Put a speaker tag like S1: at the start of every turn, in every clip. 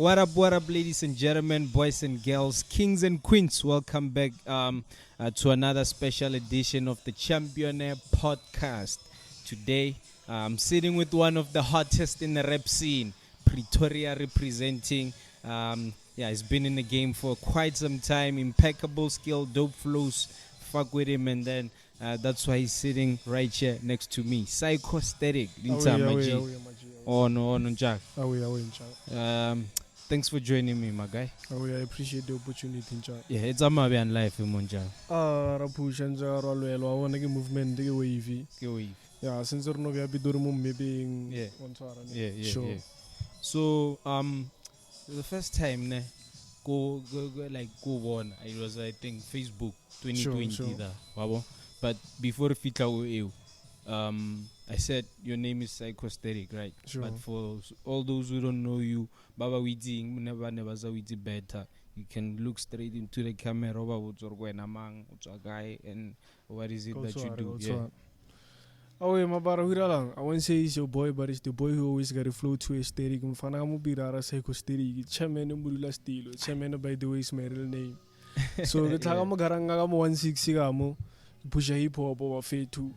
S1: What up, ladies and gentlemen, boys and girls, kings and queens? Welcome back to another special edition of the Championaire podcast. Today, I'm sitting with one of the hottest in the rap scene, Pitori representing. He's been in the game for quite some time. Impeccable skill, dope flows. Fuck with him, and then that's why he's sitting right here next to me. Psychostatic. Jack. Thanks for joining me, my guy.
S2: I appreciate the opportunity, Jack.
S1: Yeah, it's a Mabian life, Monja.
S2: Rapush and Jarwell, I want to movement, the wavy. Yeah, since you're not Pitori, maybe sure.
S1: Yeah. So, the first time, go on. It was, I think, Facebook 2020. Sure. But before Fitla, I said your name is Psychostatic, right?
S2: Sure.
S1: But for all those who don't know you, Baba Witi, never Zawiti better. You can look straight into the camera, guy, and what is it that you do? Yeah.
S2: Oh, my barahiralang. I won't say he's your boy, but it's the boy who always got a flow to aesthetic. Mfanamu birara Psychostatic. Chairman Murula Stilo. Chairman, by the way, is my real name. So the Tagama Garanga 160 gamo, push a hip hop over Fade 2.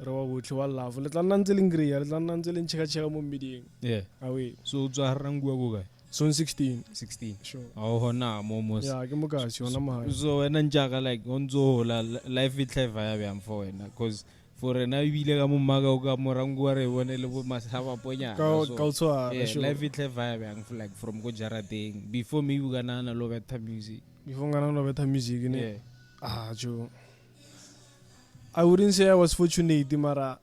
S2: Rawa wuchwa love. Let nanzelin gray, let nanzelin cheka meeting.
S1: Yeah.
S2: Away.
S1: So Zaharangua.
S2: So 16.
S1: Sure. Oh, na momos.
S2: Yeah, Gamugas,
S1: so and then Jaga like onzo life with clever for because for an Ivy Maga Moranguare when a little must have a ponya. Life with clever like from Gojara thing. Before me, we gonna love better music.
S2: Before Gana better music, yeah. Joe. I wouldn't say I was fortunate, Mara.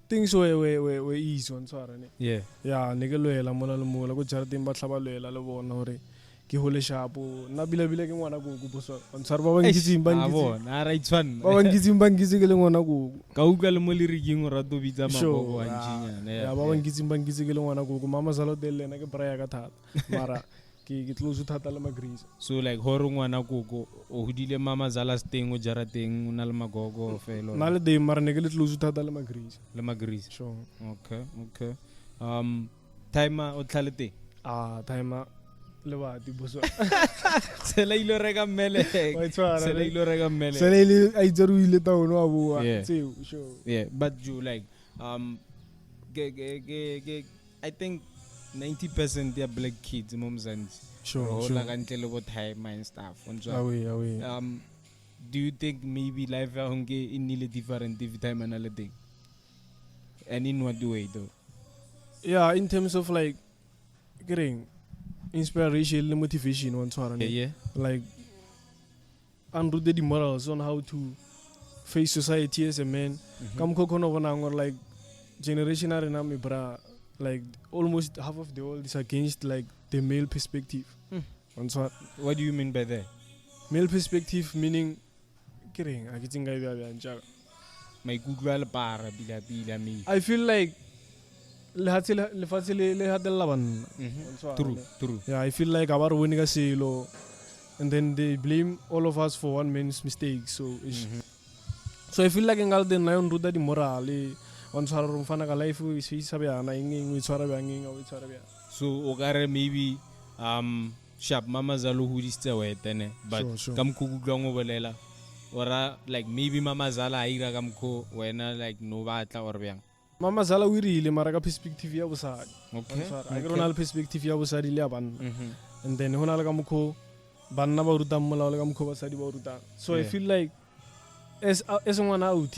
S2: Things were easy on Sarane. Yeah, Nigaloela, Mola, go Jardim Batlabalella, Lavonore, Kihole Shapo, Nabila Bilag and Wanago, on Sarva Gizim Bangi.
S1: Alright, fun.
S2: Gizim Bangizigal and Wanago.
S1: Kaugal Moliriging or Radovita.
S2: Show. Baban Gizim Bangizigal and Wanago, Mama Salo del and Brayagata, Mara.
S1: So like horung wana go ohudile mama zalas ting ujara ting unalma gogo felo
S2: nale de marnegelit luzuta dal magris
S1: sure okay timer otlalete
S2: timer lewa di boso
S1: sela ilo rega mele
S2: ai jaru ile ta ono abu sure
S1: yeah but you like I think 90% they are black kids, moms and
S2: sure.
S1: Like until time and stuff.
S2: Away.
S1: Do you think maybe life in nearly different time and all thing? And in what way though?
S2: Yeah, in terms of like getting inspiration, motivation, one sort.
S1: Yeah.
S2: Like unrooted the morals on how to face society as a man. Come kokono or like generational na mi bra. Like almost half of the world is against like the male perspective. So
S1: what do you mean by that?
S2: Male perspective meaning
S1: my Google bar bila me.
S2: I feel like True. Yeah, I feel like our winning a silo and then they blame all of us for one man's mistakes. So I feel like in Alden Lion do that morale. On Sarum Fanaga life is Sabia, with Sarabanging or with Sarabia.
S1: So, Ogare maybe Sharp Mama Zalu who is away then, but come Kugang over Lela. Or like maybe Mama Zala Ira Gamko when like Novata or Biang.
S2: Mama Zala we really Maraga perspective was hard.
S1: Okay.
S2: I got perspective was a Liaban. And then Honalagamuko, Banaba Rudamalagamko was Sadibaruta. So I feel like as one out.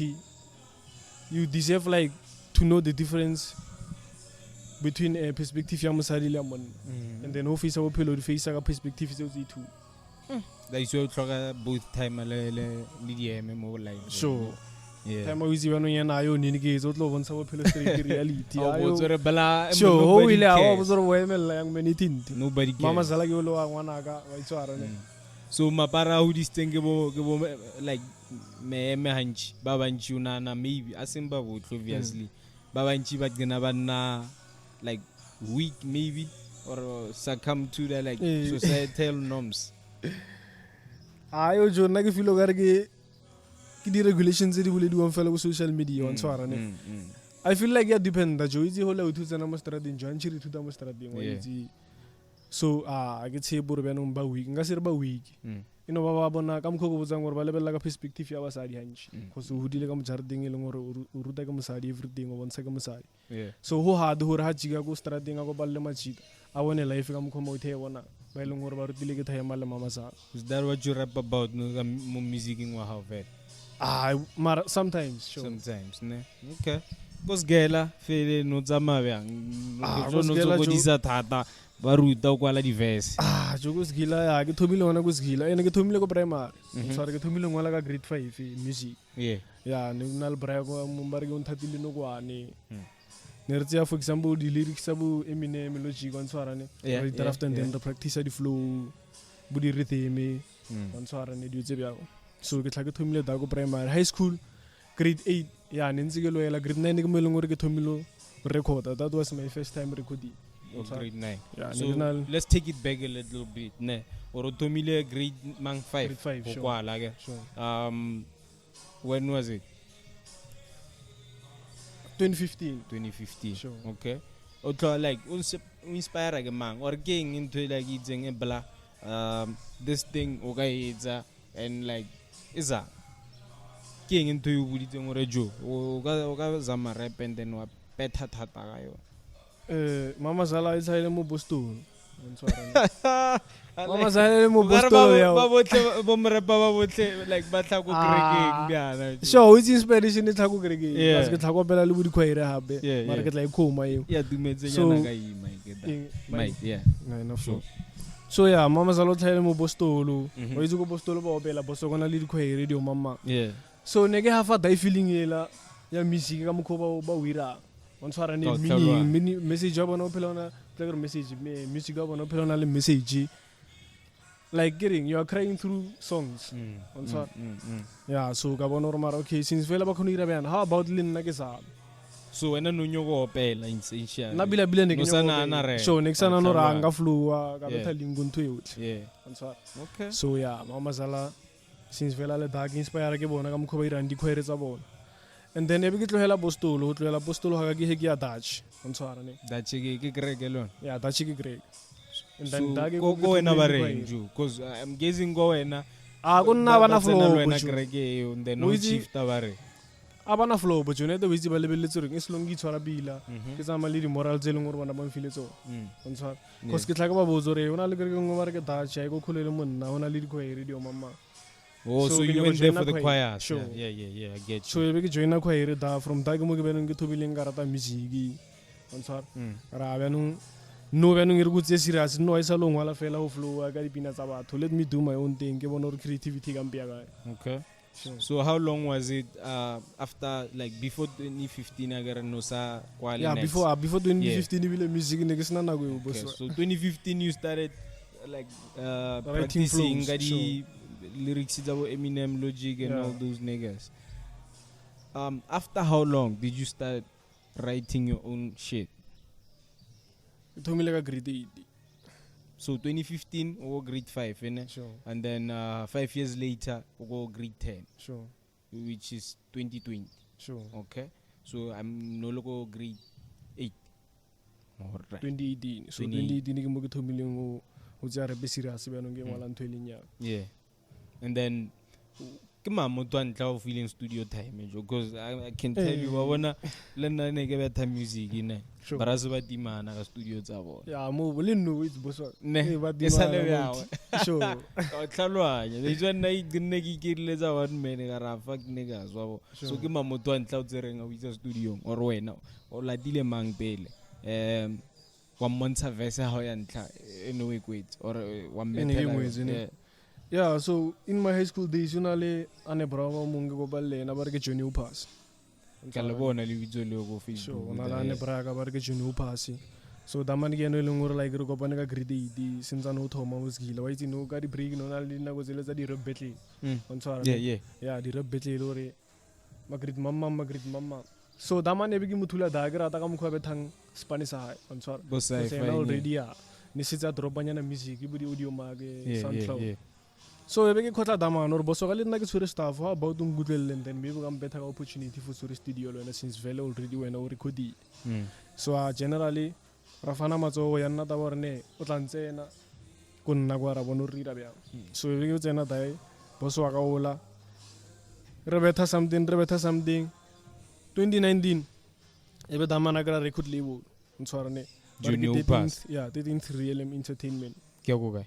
S2: You deserve like to know the difference between a perspective and then office our pillow the face perspective is also too.
S1: That is your both time Lydia MMO like.
S2: Sure.
S1: Yeah.
S2: Time always when you and I only engage with love on our pillow reality.
S1: Sure,
S2: nobody cares. Mama Zalagolo Wanaga,
S1: so Mapara who distinguishable like me hanch babanchi unana maybe asimba would obviously babanchi but gonna like weak maybe or succumb to the like societal norms.
S2: Ayo jo nage filo garge kidi regulations edi wule do on fellow social media on so I feel like it depends. The joy is whole out to the master din join chiri to the master din. so ke tshepo re banong ba weak nka se re ba weak ba bona ka mokgwa go botsang gore ba lebelela ka perspective ya basadi hantši go se hodile ka mojareteng e leng gore o ruta ke mosadi everything o bontsha ke mosadi so ho hard gore ha jika ko strateng a go balle machita a bone life ka mokgwa mo e bona ba e leng gore ba rutile ke thayema le mama sa.
S1: Is that what you rap about mo musicing wa hao vet?
S2: Mara sometimes sure.
S1: Sometimes ne okay go sgela fele no tsama bjang no go disa thata ba ruta o kwala di verse
S2: jo go sgila ya ke thomile hona go sgila ene ke thomile ko primary sorry ke thomile ngwala ka grade 5 music ne nna le bra go mo mbare ke nthatile no kwane ne re tsia for example di lyrics tsa bo Eminem logic on tshwarane re draft and then the practice di flow bo di rhythm on tshwarane di tse bjao so ke tla ke thomile da go primary high school grade 8 ne ntse ke loela grade 9 ke mo leng gore ke thomilo record that was my first time recording.
S1: Grade 9 so let's take it back a little bit ne or thomile grade 5
S2: sure.
S1: Kwala ke when was it? 2015
S2: sure.
S1: Okay o tlo like inspire ke mang or king into like itseng e bla this thing o ka etsa and like isa king into you buditseng gore jo o ka zama rap and then wa petha thata ga yo
S2: mama zala e tshaile mo Boston mama zala mo Boston ya
S1: ba botle bo mrepa ba botle like ba tla go kerekeng bjana
S2: so it's inspiration e tla go kerekeng ba se ke tla go pela le bo dikhwaire hape mara ke tla ikoma eo
S1: ya dumetsenyana ka i Mike
S2: no so mama zala o tshaile mo Boston o itse go Boston ba opela bosokona le dikhwaire di o mama so ne ke hafa die feeling ela ya music ka mokho ba wira on tshwara ne meaning message ya bona o phela ona player message music ya bona o phela ona le message like getting you are crying through songs on tshwara so ka bona mara okay since vela ba khona ira bana how about le nna ke sa
S1: so wena no nyoko opela essentially
S2: na bila ne ke
S1: nyoko
S2: so next sana no ranga flow ka betha lingo ntwe yotle on tshwara
S1: okay
S2: so mama zala since vela le dark inspire ke bona ka mokho ba irang di khwere tsa bona. And then ebe ke tlohela Bostolo ga ke ya Dutch on tshwara ne
S1: Dutch ke greke lona
S2: Dutch ke greke and then
S1: da ke go wena ba renju because I'm guessing go wena
S2: go nna bana flow
S1: wena greke and then no chief ta ba re
S2: abana flow but yone the witse ba lebeletse re ke selong ke tshwara bila ke tsama le di moral tse leng gore bona ba mfile tso on tshwara because ke tla ka ba botso re ona le greke ngo ba re ke Dutch ai go khulele monna ona le di khoere di o mama.
S1: So you went there for the choir?
S2: Sure.
S1: Yeah, I get you.
S2: So I joined a choir from that mo ke benong ke thobileng karata music on tshwara ra benong no benong re gutse serious no isa lo ngwala fela ho flow ka dipina tsa batho let me do my own thing ke bona creativity ka mpia ga.
S1: Okay. So how long was it after like before 2015 agara no sa kwale
S2: next? Before 2015 bile music ne ke sna na go boss.
S1: So 2015 you started like practicing gadi lyrics about Eminem, Logic, and all those niggas. After how long did you start writing your own shit?
S2: It took me like a grade 8.
S1: So 2015, we go grade 5, innit?
S2: Sure.
S1: And then 5 years later, we go grade 10.
S2: Sure.
S1: Which is 2020.
S2: Sure.
S1: Okay. So I'm no longer grade 8.
S2: Alright. 2018. So 2018, we go million.
S1: Yeah. And then kema motho antla o feeling studio time because I can tell you ba bona le nna ne ke betha music ine bara se ba timana ka studio tsa bona
S2: mo le no it's boso
S1: ne
S2: ba
S1: timana ya
S2: sure
S1: o tlhalwanya le tswa nna idinne ke kirile tsa one man ka ra fuck niggas wa bo so ke ma motho antla o tsereng a witsa studio or wena o latile mang pele wa montsha verse ha ya ntla anyway quit or wa metela.
S2: Yeah, so in my high school days, ane bravo mungi go balle na barke junior pass.
S1: Kala bona le bitso le go fi.
S2: So ona ane braga barke junior pass. So daman ke no lengore like re go bana ka grade 8 since ano thoma o skile. Wa itse no ka di break no na le na go zele tsa di rap battle. On tshwara. Yeah, di rap battle lore. Magrid mama. So daman ebe ke muthula da ke rata ka mokgwa bethang Spanish high on tshwara.
S1: So
S2: already ni sitsa dropanyana music e bodi audio mage SoundCloud. So ebe ke khotla damano re boso ga le nna ke tshwere staff how about ngudlele and then maybe ga mpetha ka opportunity for tshwere studio lona since vele already wena o recording. So generally ra fana matsogo ya nna taba gore ne o tla ntsena ko nna kwa ra bona o rira bjang so e be ke tsena dae boss wa ka ola re betha something 2019 e be damana ka record label ntshwarane
S1: Junior Pass.
S2: 13th Realm Entertainment
S1: ke go kae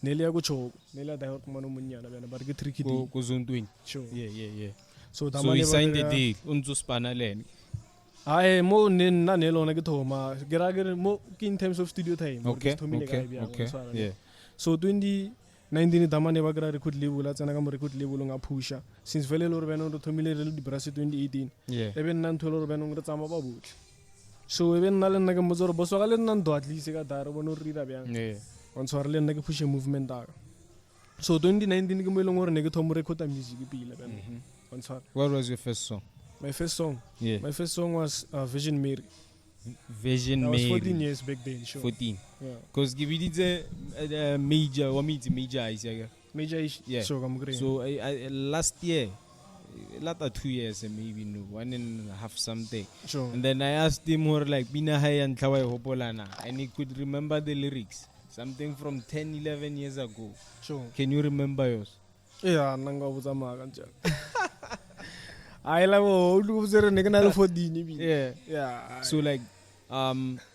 S2: nele ya go choko nele da hot mano monyana bana ba ke tricky day
S1: go zontwini
S2: sure
S1: yeah
S2: so
S1: so
S2: damane
S1: he signed the deal unzo spana lene
S2: ai mo ne nna ne lona ke thoma ke ra ke mo ke in terms of studio time
S1: okay yeah
S2: so 2019 damane ba kra record label a tsena ka mo record label nga pusha since vele lo re bana ro thomile re le di brass 2018
S1: yeah
S2: e be nna ntho lo re bana re tsama ba botle so e be nna le nna ke mo tsoro boso ga le nna ndo at least ka dare bona re rira bjang
S1: yeah
S2: on tshwara le nna ke push movement da so 2019 ke mo ileng gore ne ke thomo record music pila bana on tshwara
S1: what was your first song
S2: my first song was Vision Mary.
S1: Vision Mary.
S2: I was 14 years back then, sure.
S1: 14.
S2: Yeah.
S1: Because give it major, what means major is
S2: Major is
S1: yeah.
S2: So I'm great.
S1: So I last year, later 2 years maybe no 1.5 something.
S2: Sure.
S1: And then I asked him more like Bina Hai and Tawai Hopolana, and he could remember the lyrics. Something from 10-11 years ago.
S2: Sure.
S1: Can you remember yours?
S2: Yeah, nanga buzama kanja. I love old user nigga for dini. Yeah.
S1: So like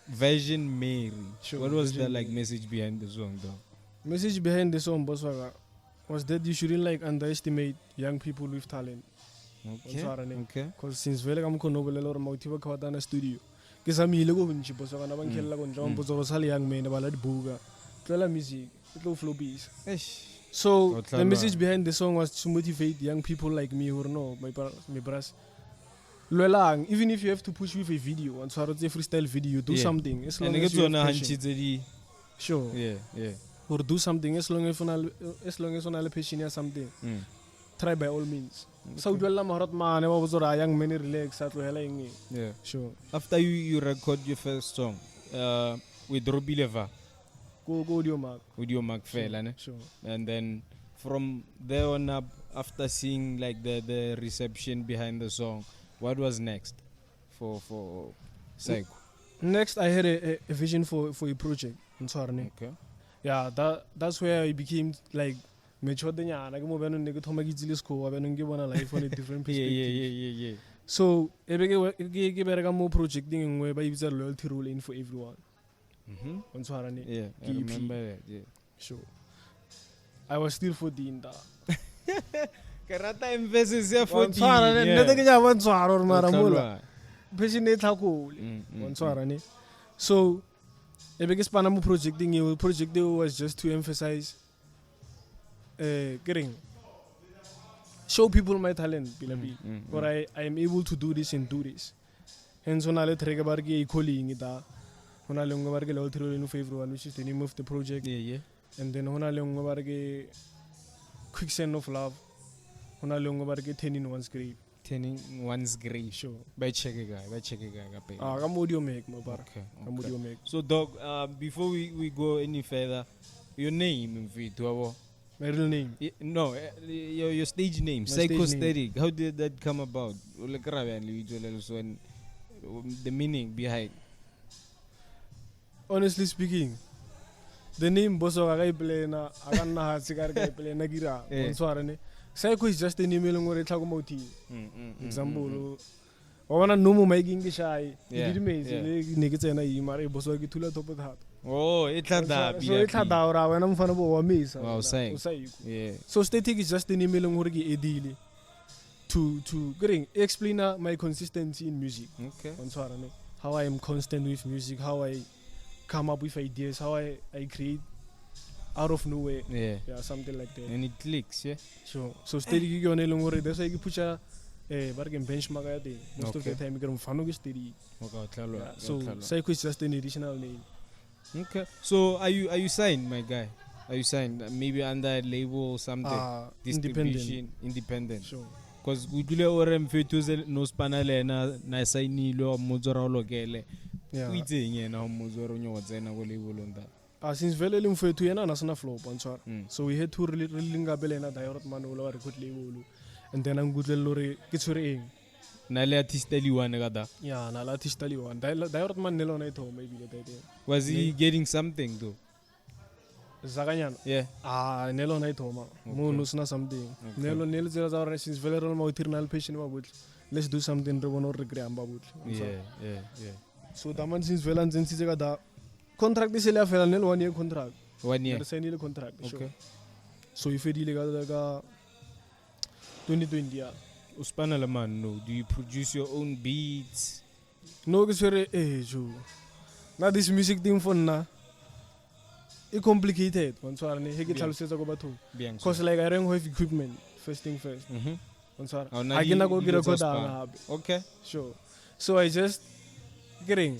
S1: Vision Mary.
S2: Sure.
S1: What was
S2: Vision
S1: the like
S2: Mary.
S1: message behind the song though?
S2: Message behind the song was that you shouldn't like underestimate young people with talent.
S1: Okay.
S2: Because since vele kam ko nobel lor motiva ka wata na studio. Ke sa mile go ntshi boso kana ban khella go ntla mbozo sale young men ba la dibuga. Tlela music, tlo flow beats. So the message behind the song was to motivate young people like me who know my bras. Lwelang, even if you have to push with a video and so a freestyle video, do something as long as you have passion. Sure.
S1: Yeah.
S2: Or do something as long as you have passion or something. Try by all means. So dwella maharat ma ne wa bozora young men relax at hela ingi.
S1: Yeah.
S2: Sure.
S1: After you record your first song with Robileva.
S2: Go audio mark
S1: fella, ne?
S2: Sure.
S1: And then from there on up, after seeing like the reception behind the song, what was next for Psycho?
S2: Next I had a vision for a project in Swarne.
S1: Okay.
S2: Yeah, that's where I became like mature denya na ke mo bana ne ke thoma ke tsile school wa bana ke bona life on a different perspective.
S1: Yeah.
S2: So ebe ke bereka mo projecting ngwe ba ibitsa loyalty role in for everyone. On Swarane.
S1: Yeah, I remember that. Yeah.
S2: Sure. I was still 14 da.
S1: Karata emphasis ya 14.
S2: Swarane ne ke ja bon swaro mara mola. Passion e tlhakole. On Swarane. So ebe ke spana mo projecting was just to emphasize getting show people my talent or I am able to do this and do this. Hence on ale treke bar ke calling ita. Hona le ngwe bar ke lo thiro le favor one which is the name of the project.
S1: Yeah.
S2: And then hona le ngwe bar ke quicksand of love. Hona le ngwe bar ke 10 in one's grave.
S1: 10 in one's grave.
S2: Sure.
S1: By check ga pe.
S2: Ka audio make mo bar.
S1: Okay.
S2: Audio make.
S1: So dog, before we go any further, your name Vito.
S2: My real name?
S1: No, your stage name, Psychostatic. How did that come about? The meaning behind.
S2: Honestly speaking, the name Boso Agaple na Agana Cigar Gaple Nagira, Swarane. Psycho is just a name or a Tagomoti. Example. Or a no more making shy. It means niggas and I marry Boso Gitula top of hat.
S1: Oh, it's a that.
S2: So it's a daura when I'm fun about me.
S1: Wow, saying. Yeah.
S2: So static is just a name Longorgi Edili to explain my consistency in music.
S1: Okay.
S2: On Swarane. How I am constant with music, how I come up with ideas, how I create out of nowhere. Yeah, something like that.
S1: And it clicks, yeah.
S2: Sure. So steady you on Longore. That's why you push a bargain benchmark. Most of the time you can find steady. So Psycho is just an additional name.
S1: Okay. So are you signed, my guy? Are you signed? Maybe under a label or something? Independent.
S2: Sure.
S1: Because we do orem fetuze no spanale na sign lo mozora lokele.
S2: Yeah.
S1: We think na mozora nyo wazena go label on that.
S2: Since vele lim fetu yena nasana flow panswar. So we had to really ngabele na direct manulo record label. And then I'm good lore ke tshwere eng.
S1: Nale artist one kada.
S2: Yeah, na la tistali one. Dai man nelo na ito maybe the day.
S1: Was he getting something though?
S2: Zaganyan.
S1: Yeah.
S2: Nelo na ito ma. Mo nusna something. Nelo zero zero since velerol ma eternal patient ma but. Let's do something re bonor regret amba but.
S1: Yeah.
S2: So daman since velan since kada contract is ele afela nelo 1 year contract.
S1: 1 year.
S2: Sign ile contract.
S1: Okay.
S2: So if it illegal 2020 yeah.
S1: Uspana man, no. Do you produce your own beats?
S2: No, it's very Joe. Now this music thing for na. It's complicated. One sorry, he get all says about too. Cause like I don't have equipment. First thing first. One sorry. I cannot go get a good down.
S1: Okay.
S2: Sure. So I just getting.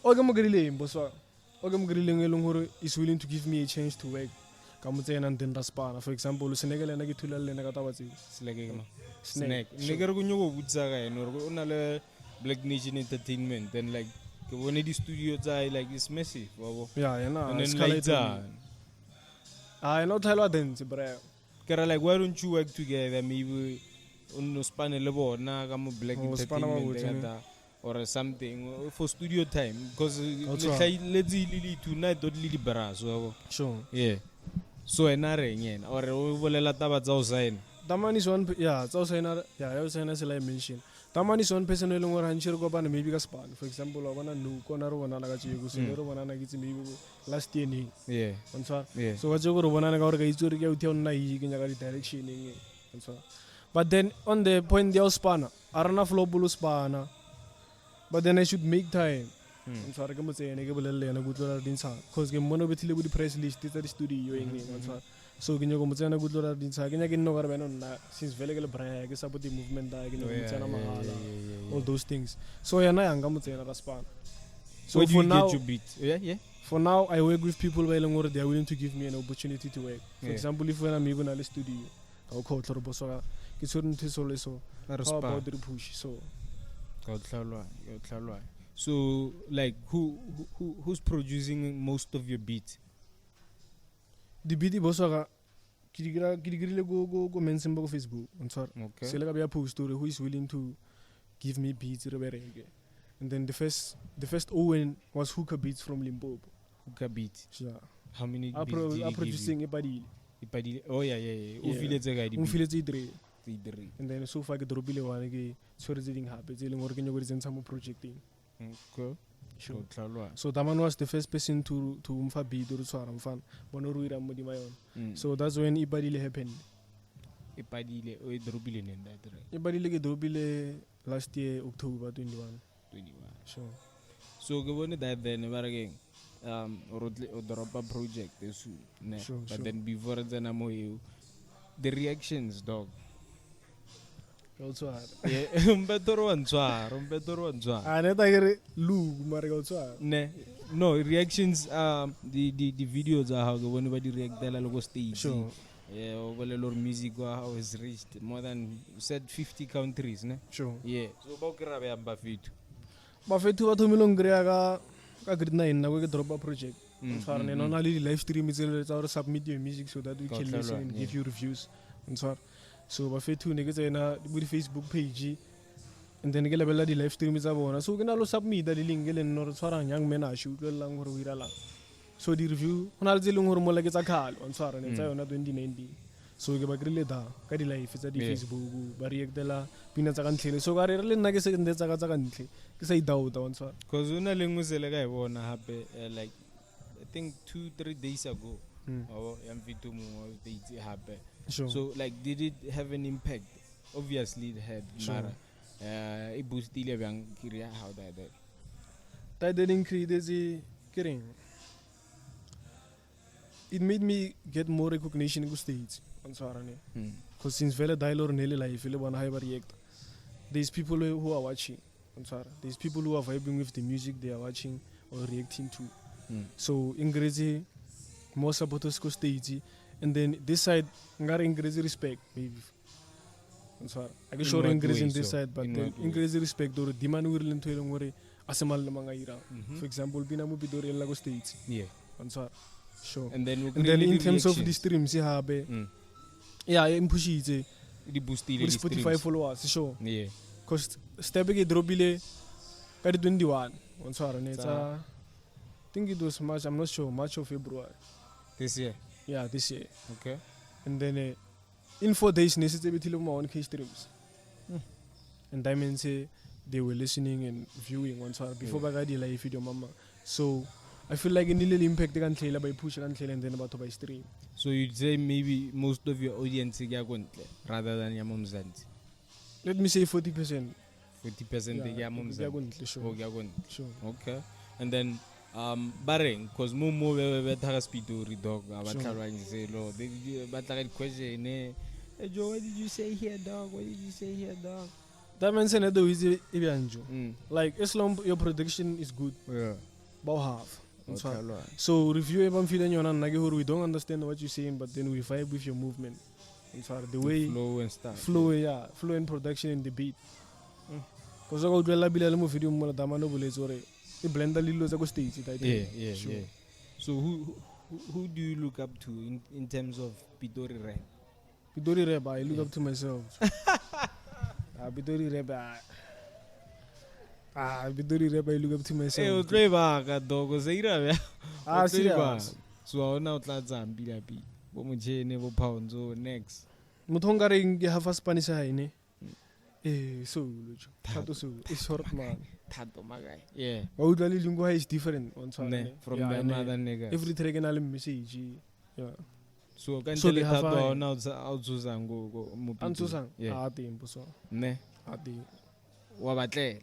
S2: Ogam grilling, bosswa. Ogam grilling elong is willing to give me a chance to work. Kamu and then raspana. For example, Senegal and Nagitula and Nagatawazi.
S1: Snake. Nigger go with Zaga and or Black Nation Entertainment. Then like when the studios are like it's messy.
S2: Yeah, you know.
S1: And then like that.
S2: I know Tyler dance, but
S1: like why don't you work together? Maybe on span a level na kamu Black Entertainment or something for studio time because let's see tonight don't really barras.
S2: Sure.
S1: Yeah. So enare nyen or bolela taba tsa o sign.
S2: Taman is one tsa o sign I was saying as I mentioned. Taman is one person elong or hanshiro go ban maybe ka span. For example, wana nu kona ro wana naga chigo sero wana na gitsi maybe last year ni.
S1: Yeah.
S2: Answer.
S1: Yeah.
S2: So wajo go wana naga or ga isuri ga utia na yi kenya ga direction ni. Answer. But then on the point the span arana flow bulu span. But then I should make time. I'm sorry, I'm saying I give a little and a good lot of dinsa. Cause game one of the with the press list is the studio in England. So can you go and a good lot of dinsa? Can I get no garden since Vegal brag is about the movement, all those things. So I am saying a span. So for now, for now, I work with people where they are willing to give me an opportunity to work. For example, if when I'm even at the studio, I'll call Torbosa, it's certain so how about the push. So,
S1: so like who's producing most of your beats?
S2: The beat bossa kirigiri go mention on Facebook.
S1: Okay.
S2: So like a post story who is willing to give me beats and then the first Owen was Hookah Beats from Limpopo.
S1: Hookah Beats.
S2: Yeah.
S1: How many beats did he
S2: producing
S1: Ipadile. Oh yeah.
S2: Ufile and then so far get robile one so reading happens working over some projecting.
S1: Okay.
S2: Sure. So Taman was the first person to umfa beat or so fan Bonoru Ramodi my own. So that's when Ipadile happened. Ipadile get robile last year October 21. Sure.
S1: So go on that then never again. Or drop a project but then before then the reactions dog.
S2: Also
S1: yeah, better one. No reactions. The videos are how whenever react the logo stage.
S2: Sure.
S1: Yeah, over music has reached more than said 50 countries. Ne?
S2: Sure.
S1: Yeah. So about grabe ang Buffett.
S2: Buffett wa tumilong greaga ka grid na in na we drop a project. So ne no na live stream is or submit your music so that we can listen and give you reviews. And so Buffett tu nigga na with Facebook page and then gela bella di live stream is abona so gina lo submit the link gelen no sarang yang mena shoot lang horo wirala. So the review onal zilung horo mo lagi sakal on sara ne tayo na 2019. So we bagrile da kadi live sa di Facebook bari ekdela pina sa kantle so gare le na ke se nde sa kantle ke sa idaw da on sara
S1: cause una lengu zele ga ibona hape like I think 2-3 days ago yam video mo they happen.
S2: Sure.
S1: So like did it have an impact? Obviously it had.
S2: Sure.
S1: It boosted yang kira how that
S2: didn't create kidding. It made me get more recognition in the States. Because since vele dialogue nele life vele wana hai react. There's people who are watching. There's people who are vibing with the music they are watching or reacting to. So increase more supporters ko stage. And then this side, ngara increase respect maybe. I can show increase in this side, but then increase respect or demand willing to elongore asemal na mga ira. For example, binamu Pitori lago states.
S1: Yeah.
S2: Sure.
S1: And then
S2: in terms of the streams, habe. Yeah, I'm pushing it.
S1: di boostile
S2: With
S1: di
S2: Spotify
S1: streams.
S2: followers, sure.
S1: Yeah.
S2: Because step ke dropile ka di 21. On swara ne
S1: Sa-
S2: I think it was March, I'm not sure, March or February.
S1: This year.
S2: Yeah, this year.
S1: Okay.
S2: And then in 4 days ne setse bethile mo 1K streams. And that means they were listening and viewing on swara before ba ka di live video mama. So I feel like in little impact kan tlela by push kan tlela and then batho by stream.
S1: So you'd say maybe most of your audience ya kontle rather than ya momzansi.
S2: Let me say 40%.
S1: 40% ya momzansi.
S2: Sure.
S1: Oh, ya kontle.
S2: Sure.
S1: Okay. And then bareng cause mo be thaga Pitori dog abatlhalwanye se lo they batla ka question hey Joe, what did you say here dog? What did you say here dog?
S2: That means another easy ibianjo. Like as long your production is good.
S1: Yeah.
S2: About half. That's
S1: Okay,
S2: why.
S1: lo.
S2: So review ebang feeling yona nage we don't understand what you're saying, but then we vibe with your movement. That's why the way
S1: Flow and stuff.
S2: flow in production and the beat. Cause I go to la bila le mo video mo la dama no boletse hore e blender lilo tsa go stage type.
S1: Yeah.
S2: Sure.
S1: Yeah. So who do you look up to in terms of Pitori rap?
S2: Pitori rap, I look up to myself. Pitori rap, Pitori rap, I look up to myself.
S1: Eh o tlo ba ka dog o seira be.
S2: Serious.
S1: So ona o tla tsambi lapi. Bo mojene bo pounds next.
S2: Motho nga reng ke hafa Spanish ha ine. So lucho. Tato so it's short man.
S1: Tato magai. Yeah.
S2: But the lingua is different on
S1: Ne, from the other niggas.
S2: every track and a message. Yeah.
S1: So kan
S2: So
S1: tele
S2: they have
S1: tato
S2: a-
S1: ona o tsusa go mo Pitori.
S2: Antusang.
S1: Yeah.
S2: Tempo so.
S1: Ne.
S2: Ati.
S1: Wa batlela.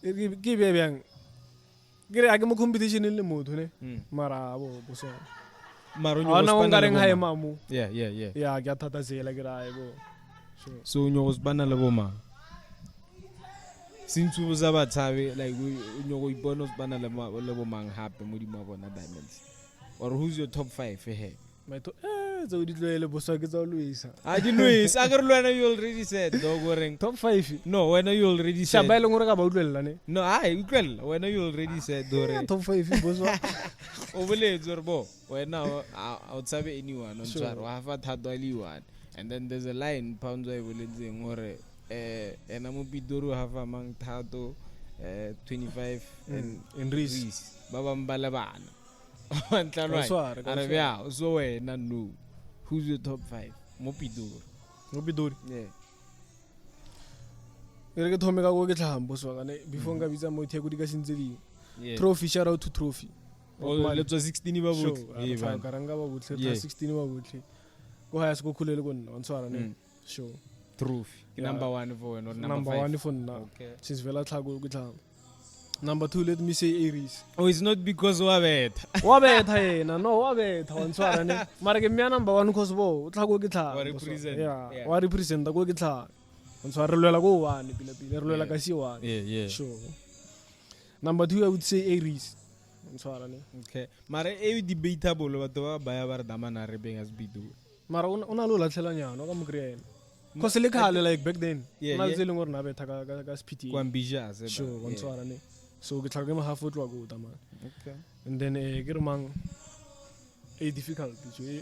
S2: Ke be bang. Ke a ke mo competition le motho ne.
S1: Mm.
S2: Mara bo so.
S1: Maro nyo
S2: Ana
S1: go
S2: o
S1: spana
S2: ngareng
S1: le
S2: ha e
S1: boma.
S2: mamu.
S1: Yeah.
S2: Yeah, ke a thata zela ke ra bo. Sure.
S1: So nyo go spana le boma. Since o za bathabe like nyo go ipona o spana le bomang hape mo di mabona diamonds. Or who's your top 5 here?
S2: My to zo di tloele bo so ke tsa Luisa.
S1: I didn't know it. Agarulwana you already said dog goreng.
S2: Top 5.
S1: No, when you already said.
S2: Shaba ile ngore ka ba utlwela ne.
S1: No, I utlwela when you already said dore.
S2: Top 5 bo so.
S1: O boletse gore bo wena o tsabe anyone on
S2: Sure.
S1: tswaro wa fa thato ali one. And then there's a line pounds I boletseng gore ena mo Pitori ha fa mang thato 25 and
S2: Enris.
S1: ba bang ba le bana. Ntlalo
S2: Ka
S1: ai. Are bia so wena no. Who's your top 5? Mo Pitori.
S2: Mo Pitori.
S1: Yeah.
S2: Re ke thome ka go ke tlhambo so kana before nga bitsa mo theko di ka sentse di.
S1: Yeah.
S2: Trophy shout out to trophy.
S1: O letso 16 ba
S2: Sure.
S1: botle. Eh, bana.
S2: Karanga ba botle
S1: Yeah.
S2: 16 ba botle. Go haya se go khulele go nna on swara ne. Sure.
S1: Trophy.
S2: Yeah.
S1: Number 1 for wena or
S2: Number
S1: number
S2: 1
S1: 5.
S2: for nna.
S1: Okay.
S2: Since vela tlhago ke tlhamo. Number 2 let me say Aries.
S1: Oh, it's not because wa betha.
S2: Wa betha yena no wa betha on swara ne. Mara ke mya number 1 cause bo o tlhago ke tlha.
S1: Wa represent.
S2: Yeah.
S1: Yeah.
S2: Wa represent go ke tlha. On swara re lwela go 1 pila re lwela
S1: Yeah.
S2: ka si 1.
S1: Yeah.
S2: Sure. Number 2 I would say Aries. On swara ne.
S1: Okay. Mara e debatable batho ba baya ba re damana re beng as bidu.
S2: Mara una lo latlhela nyano ka mo krena. Cause le khale like back then.
S1: Yeah,
S2: Na
S1: yeah.
S2: tse leng gore na betha ka speed.
S1: Kwa ambitious.
S2: Sure, on swara ne. So ke tlhaka mo half o tloa go tama.
S1: Okay.
S2: And then ke re mang difficult tjo.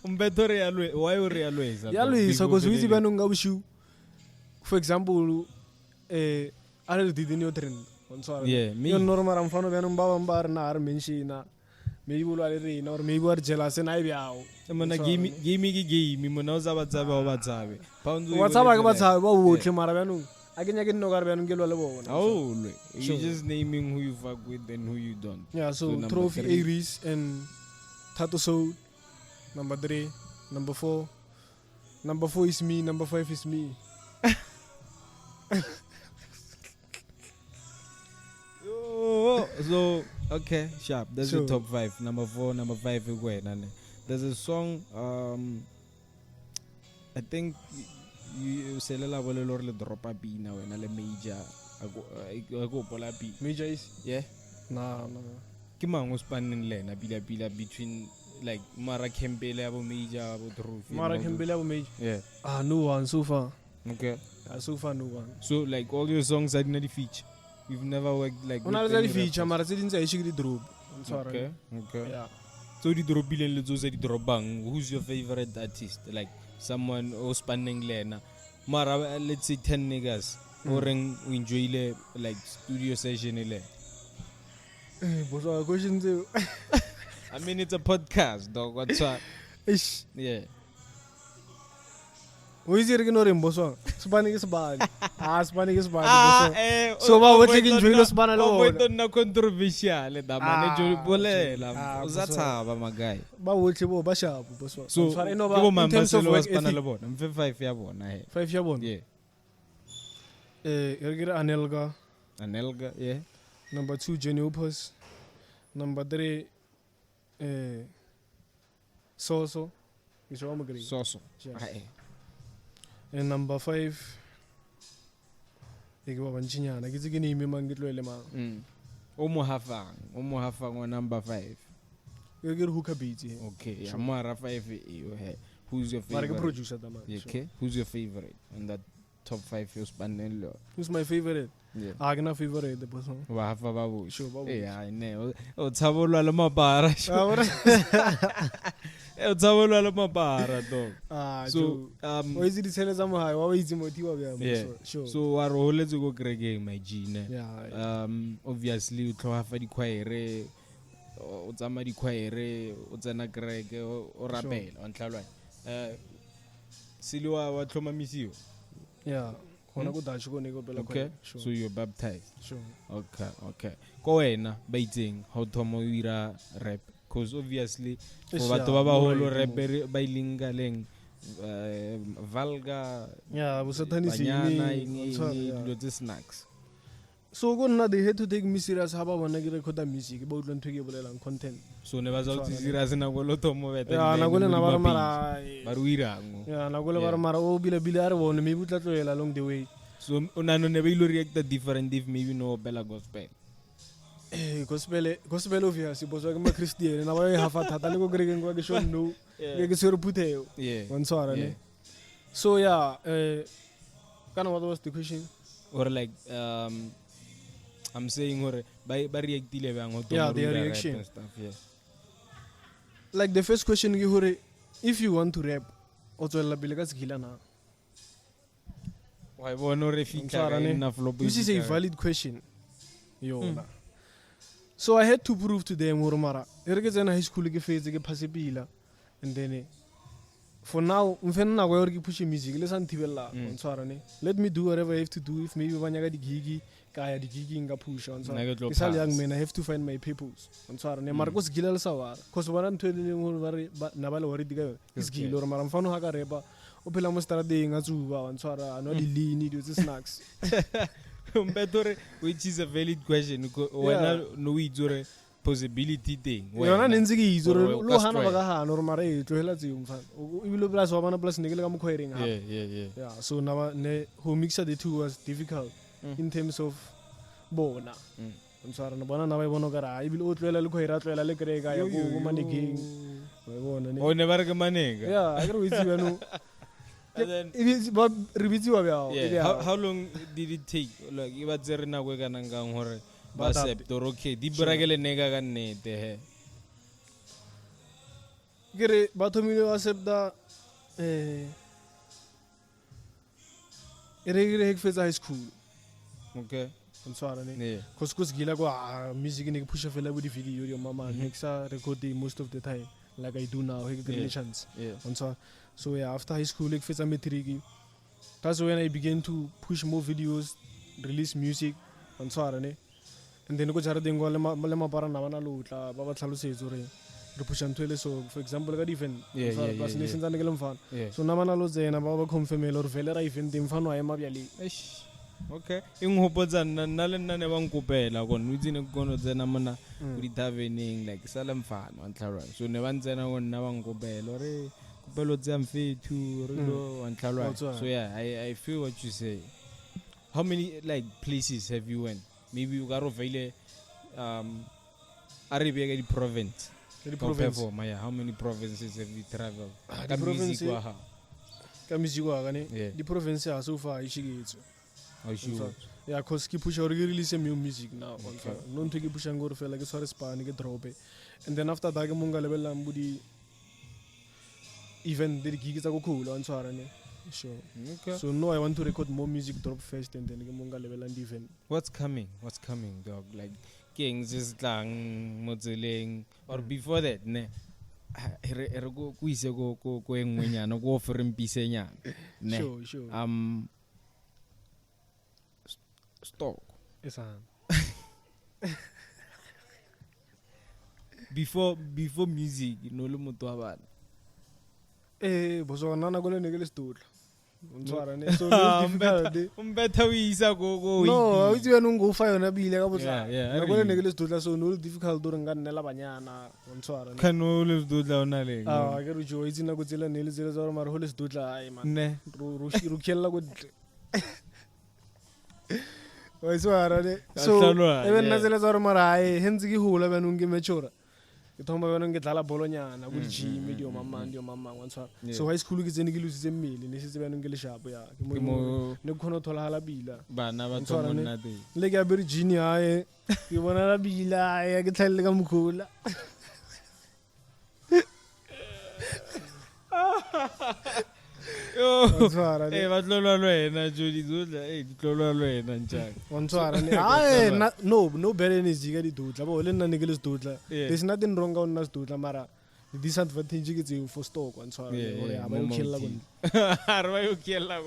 S1: Umbeto re alwe, why o re always?
S2: Ya lo isa cause we itse banong ga bushu. For example a re didn't yo trend on swara.
S1: Yeah, me.
S2: Yo normal am fano banong ba bang ba re na re menshina. Maybe lo ale re na or maybe wa jealous na e byao.
S1: Mona game ke game mona o za batsabe o batsabe. Pounds
S2: Wa tsaba ke ba tsaba ba botle mara banong. A ke nya ke nno ka re banong ke lo le bona.
S1: Oh, you
S2: Sure.
S1: just naming who you fuck with and who you don't.
S2: Yeah, so
S1: number
S2: Trophy
S1: 3.
S2: Aries and Tato Soul. Number 3. Number 4. Number 4 is me. Number 5 is me.
S1: Oh, so okay, sharp. That's your
S2: So-
S1: top 5. Number 4, number 5 nane. There's a song I think you selela bole lor le dropa pina wena le major go pola pi.
S2: Major is?
S1: Yeah.
S2: Nah.
S1: Ke mang o spanning lena bila between like Mara Kembele abo major abo Trophy.
S2: Mara Kembele abo Major.
S1: Yeah.
S2: No one so far.
S1: Okay.
S2: So far no one.
S1: So like all your songs are not the feature. You've never worked like
S2: Una
S1: with
S2: le
S1: any
S2: feature
S1: rappers?
S2: mara tse dintse a ise di drop. I'm sorry.
S1: Okay.
S2: Yeah.
S1: So di dropileng le tso tse di dropang, who's your favorite artist? Like someone who's spanning lena. Mara, let's say 10 niggas. Or we enjoy like studio session ile.
S2: Boss wa questions.
S1: I mean it's a podcast, dog. What's what?
S2: Ish.
S1: Yeah.
S2: Who's here ignoring boss wa? Spanish is bad. Spanish is bad. So what taking join Spanish lo?
S1: Wait na controversial da mane jo bolela. Uzathaba magai.
S2: Ba wotle bo ba sharp boss wa.
S1: So in terms of work ethic. I'm 5 ya bona he.
S2: 5 ya bona.
S1: Yeah.
S2: Ergira
S1: Anelga, yeah.
S2: Number 2, Jenny Opus. Number 3, Soso.
S1: Soso.
S2: Yes. And number 5, Ikiwa Banchinyana. Kizigini mangitlo elema.
S1: Omo hafang on number 5.
S2: Ergira hookah beat.
S1: Okay. Amara 5 you he. Who's your favorite?
S2: Producer
S1: okay. Who's your favorite on that top 5 you spend?
S2: Who's my favorite?
S1: Yeah.
S2: Agna favorite the person.
S1: Wahafa babu.
S2: Sure, babu.
S1: Yeah, I know. Utsabolo ala mabara. Utsabolo ala mabara dog. So
S2: why is it tell some high? Why is it motive?
S1: Yeah.
S2: Sure.
S1: So our whole let's go Greg my gene.
S2: Yeah.
S1: Obviously you throw half a choir. Utsama di choir. Utsana Greg or Rabel on Tlalwan. Silwa wa thoma misio.
S2: Yeah.
S1: Okay,
S2: sure.
S1: So you're baptized.
S2: Sure.
S1: Okay. Ko wena ba itseng how thomo ira rap because obviously for batho ba ba holo rap ba ilingaleng vulgar.
S2: Yeah, busathanisi
S1: dilo tse snacks.
S2: So go nna they had to take me serious ha ba bona ke recorda music ba utlwa ntwe ke bolelang content.
S1: So ne ba za utsi serious na go lo thomo beta.
S2: Yeah, na go le na ba mara.
S1: Ba ruirang.
S2: Yeah, na go le ba mara o bile are bone maybe utla tloela along the way.
S1: So unano ne ba ilo react different if maybe no bella gospel.
S2: Gospel obviously bozo ke ma Christian na ba hafa thata le go gregen go ke show no. Ke se re putheo.
S1: Yeah.
S2: Wanswara ne. So yeah, what was the question?
S1: Or like I'm saying or by react ile bang ho
S2: yeah, their reaction
S1: and stuff, yeah.
S2: Like the first question you hore, if you want to rap o tswela pele ka sekila na.
S1: Why bono re fika enough lo.
S2: This is a valid question. So I had to prove to them mara. Ere ke tsena high school ke fetse ke phasepila and then for now mfenna go re ke push music le san thibella ontswara ne. Let me do whatever I have to do. If maybe banya ka di gigi kaya di gigi nga push ontswara. Isal young man I have to find my peoples ontswara ne mara go sigila le sawa cause bana ntwele mo ba na ba le worry diga isgilo re mara mfano ha ka repa o phela mo stradeng a tsuba ontswara no di lean di snacks.
S1: Pitori, which is a valid question. When no itzore possibility thing.
S2: Yona nentse ke itzore lo hana ba ka hana re mara e tlohela tse mfana. O ibile plus wa bana plus ne ke le ka mo khwereng ha. Yeah. So now ne who mixed the two was difficult in terms of bona. Ontswara na bona na ba bona ka ra ibile o tlohela le khwera tlohela le kreka ya go manegeng. Wa bona ne.
S1: O ne ba re ke manega.
S2: Yeah, I go itse bano.
S1: And then
S2: Yeah.
S1: How long did it take? Like you was there na go kana ngang hore ba accept or okay di bragele nega ka nnete he.
S2: Gere batho mile accept da ere fetsa high school.
S1: Okay.
S2: Ontswara ne. Cause gila go music ne ke push fela with the video your mama nexa recording most of the time like I do now he relations.
S1: Yeah.
S2: Ontswara. So yeah, after high school, like fetsa matric, that's when I began to push more videos, release music, and so on. And then go jara dengo le para na bana lo tla ba ba tlhalosetso re push ntwele. So for example ka event plus ne sentse ke le mfana. So na bana lo tsena ba confirm le re vele ra event mfano a ema byali.
S1: Okay. Ingopotsa nna le nna ne ba nkopela go ntsine go no tsena mona go di tavening like sala mfana on tla. So ne ba ntsena go nna ba nkopela re so yeah, I feel what you say. How many like places have you went? Maybe you got over Arabia the province.
S2: The province.
S1: How many provinces have you traveled?
S2: The province. The province so far ishigitso. Yeah, cause keep push release new music now. Non to keep pushing go fela ke sware span ke drop. And then after that ke monga level la mbudi event the gig tsa go cool on tshwarane. Sure.
S1: Okay.
S2: So no, I want to record more music, drop first, and then ke monga level and event.
S1: What's coming, dog? Like kings is tlang motseleng or before that ne re go ise go engwenyana go offer mpisenyana ne.
S2: Sure.
S1: Stock
S2: Esan.
S1: before music no le motho wa bana.
S2: Boso nana go le ne ke le stotla. Ntshwarane so it's difficult.
S1: Umbetha uyisa go
S2: No, it's when go fa yona bile ka botla.
S1: Yeah,
S2: Na go le ne ke le stotla so no difficult do nga nnela banyana ntshwarane.
S1: Kano le stotla ona le.
S2: Ke re jo itse na go tsela ne le tsela tsa mara ho le stotla ai man.
S1: Ne
S2: Ro khella go wa tshwarane so even na tsela tsa mara ai hentse ke hula banong ke mature. Ke thoma bana ke dlala bolonyana go gym dio mama wa ntshwara. So high school ke tsene ke lositse mmele ne se tsebana ke le sharp ya ke mo ne khona thola hala bila
S1: bana ba tsona te
S2: le ke a Virginia ai ke bona la bila ai ke tlhalle ka mkhula.
S1: ba tlolwa lwena jodi zodla ditlolwa lwena njani
S2: Ntshwara ne ai no better ne zika di dutla bo le nna ne ke le dutla. There's nothing wrong on us dutla mara the disadvantage ke tse for stock Ntshwara ne ya ba yo khella go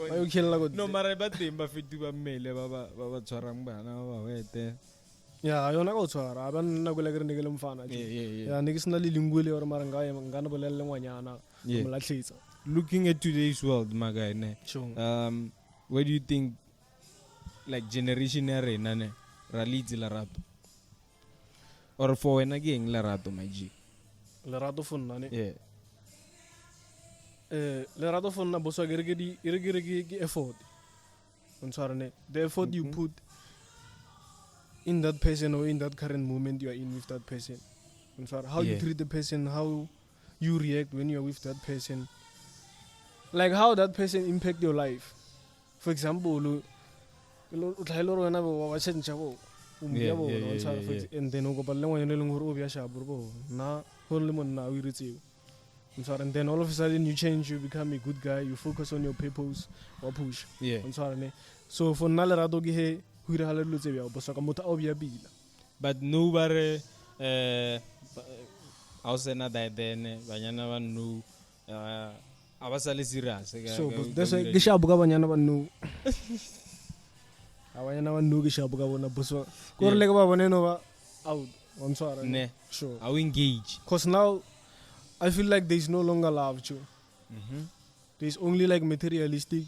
S2: ba yo khella go
S1: no mara ba teng ba fetu ba mmele ba tshwarang bana ba wete
S2: ya yona go tshwara ba nna go le ke ne ke le mfana ya ne ke sna le lingwele or mara ngana bolelle ngwanyana mo latlhetsa.
S1: Looking at today's world, my guy, ne?
S2: Sure.
S1: Where do you think, like generation rena ne, ralitsi larato, or for when again larato, my G?
S2: Lerato fonna ne?
S1: Yeah.
S2: Lerato fonna boso irigi effort. Ntshwara ne? The effort you put in that person or in that current moment you are in with that person. Ntshwara how you treat the person, how you react when you are with that person. Like how that person impact your life. For example, and then and then all of a sudden you change, you become a good guy, you focus on your purpose or push.
S1: Yeah.
S2: So for Nalerato Gihe,
S1: But nobody also not that then banyana ba no abasale serious.
S2: So that's why gishabuka banyana ba no. Abanyana ba no gishabuka bona boso. Ko re le ka ba bone no ba out on swara.
S1: Ne.
S2: Sure.
S1: Are we engaged?
S2: Cause now I feel like there's no longer love, too. There's only like materialistic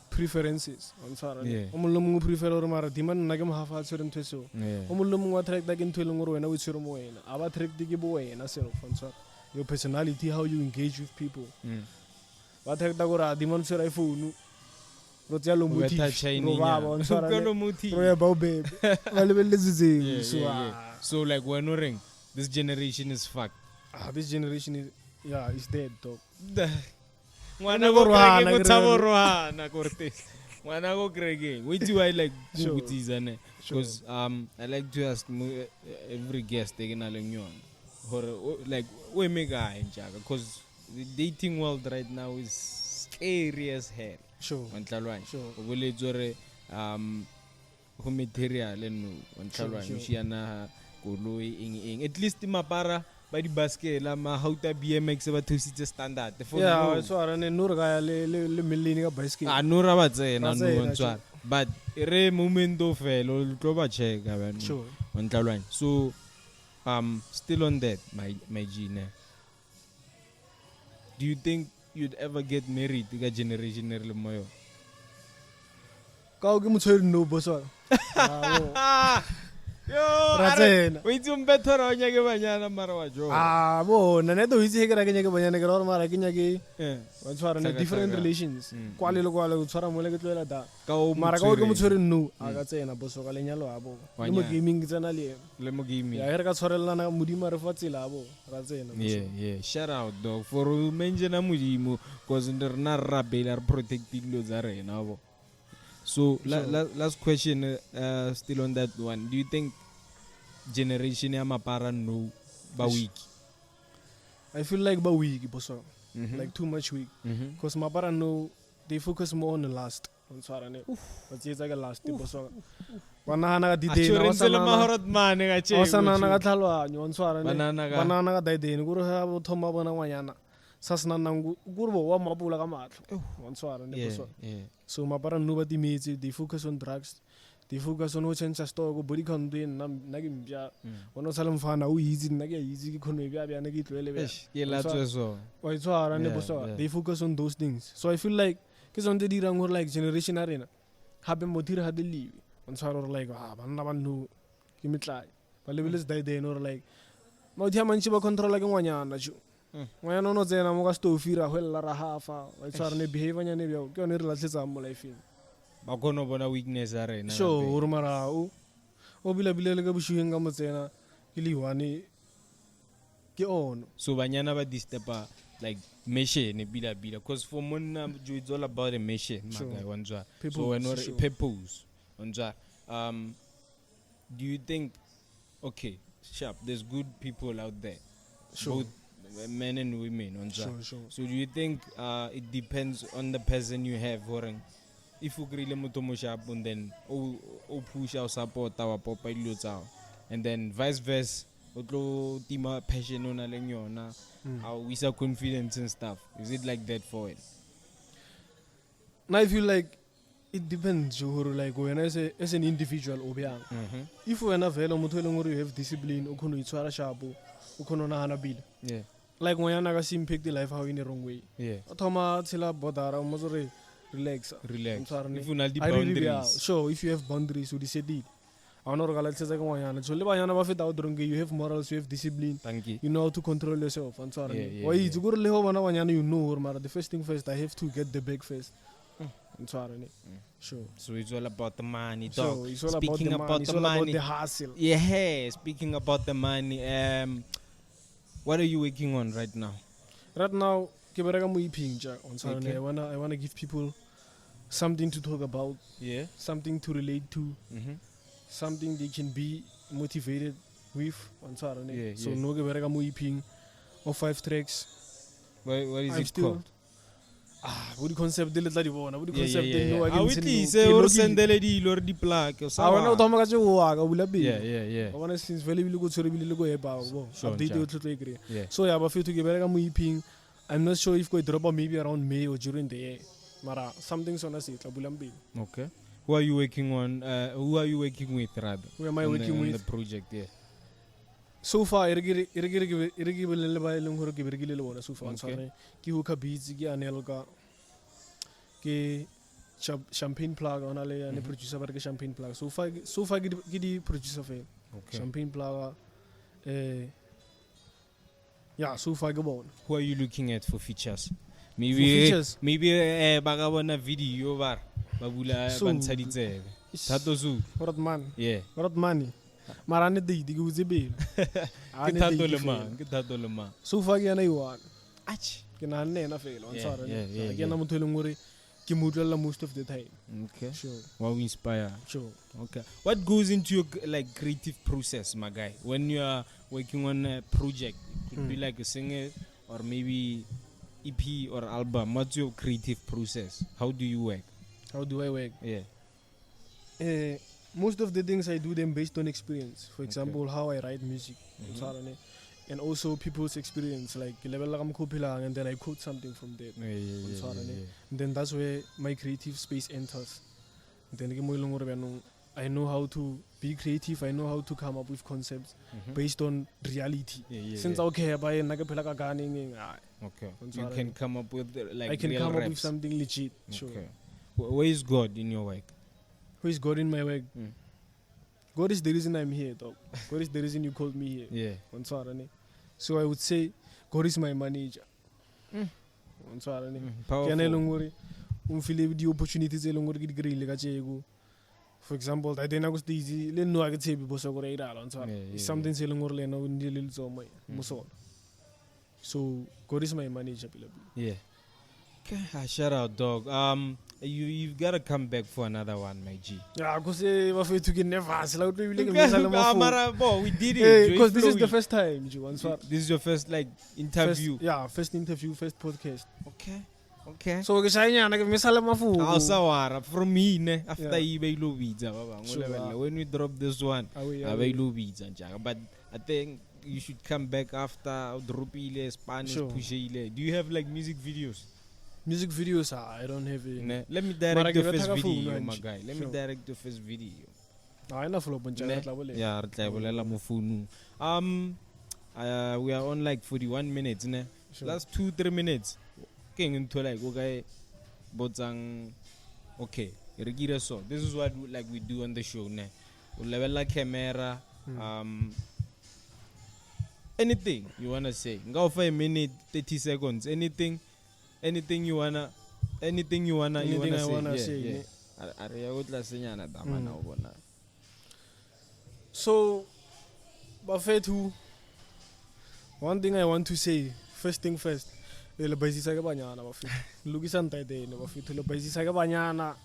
S2: preferences on swara. Omulum prefer or mara diman nagam half at certain teso. Omulum wa track like into longoro and with your moe. Aba track the giveaway and a self on swara. Your personality, how you engage with people. What track the gora diman sir I fool. Rotialo muti. Robaba on swara. Roya babe.
S1: So like we're no ring. This generation is fucked.
S2: This generation is is dead dog.
S1: Mwana go krege go tsaborwana korte. Mwana go krege. Wait till I like kutizane because I like to ask every guest taking a lenyon or like we make guy because the dating world right now is scary as hell.
S2: Sure.
S1: Sure. Obole jore ho material eno ontlhalwane shiana koloi ing at least mapara ba di baskela ma hauta BMX ba thusitse standard for
S2: so ara ne nura ga le millini ka bicycle
S1: nura ba tsena no ntswara but re moment of felo tlo ba cheka bana
S2: sure
S1: ontlhalwane so still on that my Gene, do you think you'd ever get married ka generation le moyo
S2: ka o ke motshwere no boso
S1: yo wait you better on nyake banyana mara wa jo
S2: bo na ne do hitse ke ra ke nyake banyana ke ra mara ke nyake wa tshwara ne different relations kwale le kwale o tshwara mo le ke tloela da mara ka o ke motshwere no a ka tsena boso ka lenyalo a bo le mo gaming tsena le
S1: mo gaming
S2: ya re ka tshwarelana modimo re fa tsela a bo ra tsena
S1: yeah shout out dog for mention modimo cause ndirna rabela re protecting lo za rena bo. So last question, still on that one. Do you think generation ya mapara no ba weak?
S2: I feel like ba weak boso. like too much week. Because mapara no, they focus more on the last. On swara ne. But it's like a last tipo so. Banana di day na wasana na gathalwa nyon swara ne. Banana ga day ne guru ha bo thoma bona ngwanyana. Sasna nangu guru bo wa mapula ka matlo. On swara ne bo so. So mapara no ba di metse, they focus on drugs. They focus on what's in store go body can do na gimbya. Ono salam fana u easy na ge easy ki khono bya bya na ki tlwele bya.
S1: Ke la tso.
S2: Wa swara ne bo so. They focus on those things. So I feel like ke sonte di rang hore like generation arena hape mothira ha deliwe on swara like banna bannu ke mitlai ba lebeles dai dai no like mothia manchi ba control ke ngwanyana chu ngwana no tsena mo ka stofira hwella ra hafa wa swara ne behavior nya ne bya ke one re latlhetsa mo life in
S1: ba kono bona weakness arena
S2: so o mara o bila le ka bushueng ka motsena ke liwane ke ono
S1: so banyana ba disturba like mission bila because for monna it's all about a mission magai wanzwa so when purpose wanzwa do you think okay sharp there's good people out there both men and women wanzwa so do you think it depends on the person you have if you really motho mo sharp and then o push or support our popa ilo tsao and then vice versa otlo tima passion ona le yona how we say confidence and stuff is it like that for it
S2: now I feel like it depends like when as an individual obyang if we na vela motho le ngore you have discipline o khono itshwara shapo o khono na hana bila like when na ka impact the life how in the wrong way thoma tshela bodara mo zore relax
S1: if you na di boundaries
S2: sure if you have boundaries you set it I know regalatsa ka ngwanyana so le banyana ba feta odronge you have morals you have discipline you know how to control yourself and so on why it's go le ho bana banyana you know mara the first thing first I have to get the bag first and so on sure
S1: so it's all about the money
S2: so it's all speaking about the money about the hustle
S1: speaking about the money what are you working on right now
S2: ke bereka mo iphinja on so on I want to give people something to talk about something to relate to something they can be motivated with on Saturday. So no ge bereka mo iping of 5 tracks.
S1: What is it called?
S2: What concept de letla di bona, what concept de no
S1: against ni. Se o sendele di lor di plaque o sa.
S2: Wana o thoma ka tse o aga bula bi.
S1: Yeah.
S2: I want since very really go tsore bile le go eba bo. Update o tlotlo ikre. So ya ba fitu ge bereka mo iping. I'm not sure if go drop maybe around May or during the year. Mara something sona se tla bula mbi.
S1: Okay. Who are you working on? Who are you working with, rather?
S2: Who am I working with?
S1: On the project,
S2: So far, irigi belele ba eleng hore ke berekile le bona so far. Sorry. Ke ho ka beats ke anel ka ke champagne plug ona le ane producer ba ke champagne plug. So far ke di producer fail. Champagne plug so far ke bona.
S1: Who are you looking at for features? Maybe baga bona video bar. Babula bantsha ditsebe thato zu
S2: what money marane di ke utse be
S1: ke thato le ma
S2: so far ke yana iwan ke na nne fela on tsara ke na motho le ngore ke motlela most of the time sure
S1: wow inspire
S2: sure
S1: what goes into your like creative process my guy when you are working on a project it could be like a singer or maybe EP or album what's your creative process how do you work
S2: How do I work? Most of the things I do them based on experience. For example, how I write music, and also people's experience. Like and then I quote something from there. And then that's where my creative space enters. Then I know how to be creative. I know how to come up with concepts based on reality. Since okay,
S1: you can come up with like
S2: I can
S1: real
S2: come
S1: raps.
S2: up with something legit. Sure.
S1: Where is God in your work?
S2: Who is God in my work? God is the reason I'm here, dog. God is the reason you called me here. So I would say God is my manager.
S1: Powerful.
S2: The opportunities for example, I didn't know easy. Let no I could say because something selling or so God is my manager.
S1: Okay, shout out, dog. You've gotta come back for another one, my G.
S2: Yeah, because bafethu ke nervous la utlo bile ke
S1: Okay,
S2: mesala mafu.
S1: Mara, boy, we did it. Joy
S2: Because this is the
S1: flowing.
S2: first time, Ju, answer.
S1: This is your first like interview.
S2: First interview, first podcast.
S1: Okay. Okay.
S2: So ke shayanyana ke mesala mafu.
S1: Sawara from me ne after
S2: Yeah.
S1: ibe ilobitsa ba bang
S2: Sure,
S1: when we drop this one
S2: Awe.
S1: abe ilobitsa njalo, but I think you should come back after dropile Spanish
S2: Sure.
S1: pushile. Do you have like music videos?
S2: Music videos, I don't have it.
S1: Ne? Let me
S2: Mara
S1: direct
S2: ke
S1: the first
S2: rata ka
S1: video,
S2: phone,
S1: my
S2: Angie.
S1: guy. Let me
S2: Sure.
S1: direct the first video.
S2: I enough lo bontsha
S1: Ne?
S2: ka tla bole.
S1: Yeah, re tla e bolela mo founung. We are on like 41 minutes ne.
S2: Sure.
S1: Last 2-3 minutes. Ke into like okay botsang okay, re gira so. This is what we do on the show ne. We level la camera anything you wanna say. Go for a minute 30 seconds. Anything you wanna
S2: Anything I wanna
S1: say.
S2: say,
S1: Yeah.
S2: ne?
S1: Are ya go tla senyana tamana o bona.
S2: So, bafethu, one thing I want to say, first thing first, le baisisa ka banyana bafethu. Lukisa ntaitene bafethu, le baisisa ka banyana,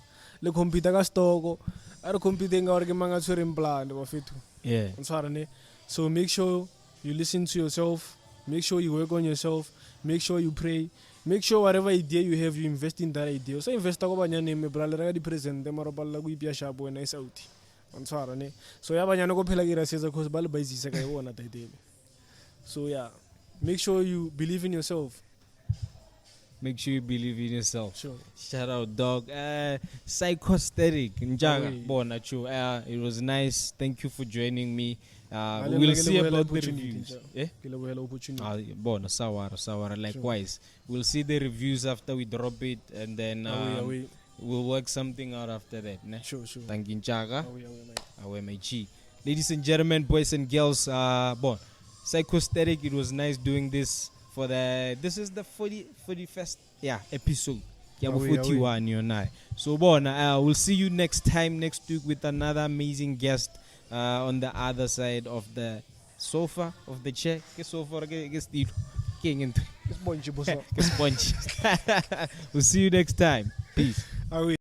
S2: le computer ka stoko, are computer nga ore ke manga tshwereng plan bafethu.
S1: Yeah.
S2: Ntshwara ne. So make sure you listen to yourself, make sure you work on yourself, make sure you pray, make sure whatever idea you have, you invest in that idea. So invest ka banyana me brale ra di present mara balla go ipia shapo na isauti. Ntshwara ne. So ya banyana go phela ke ra setsa cause ba le baisisa ka yona taitene. So yeah, make sure you believe in yourself.
S1: Make sure you believe in yourself.
S2: Sure.
S1: Shout out, dog. Psychostatic. Njaga,
S2: Awe.
S1: bona chu. It was nice. Thank you for joining me.
S2: Ale
S1: We'll
S2: nna ke
S1: see
S2: lebohela
S1: about the
S2: opportunity,
S1: reviews.
S2: nja.
S1: Eh?
S2: Ke lebohela opportunity.
S1: Bona, sawara. Likewise. We'll see the reviews after we drop it, and then
S2: Awe.
S1: we'll work something out after that. Ne?
S2: Sure.
S1: Thank you, Njaga.
S2: Mate.
S1: Awe, my G. Ladies and gentlemen, boys and girls, Psychostatic, it was nice doing this for this is the 41st episode.
S2: Awe.
S1: 41 you know. So we'll see you next week with another amazing guest on the other side of the sofa of the chair. Ke sofa ke stilo. Ke ngento.
S2: Sponge boso.
S1: Ke sponge. We'll see you next time. Peace.
S2: Awe.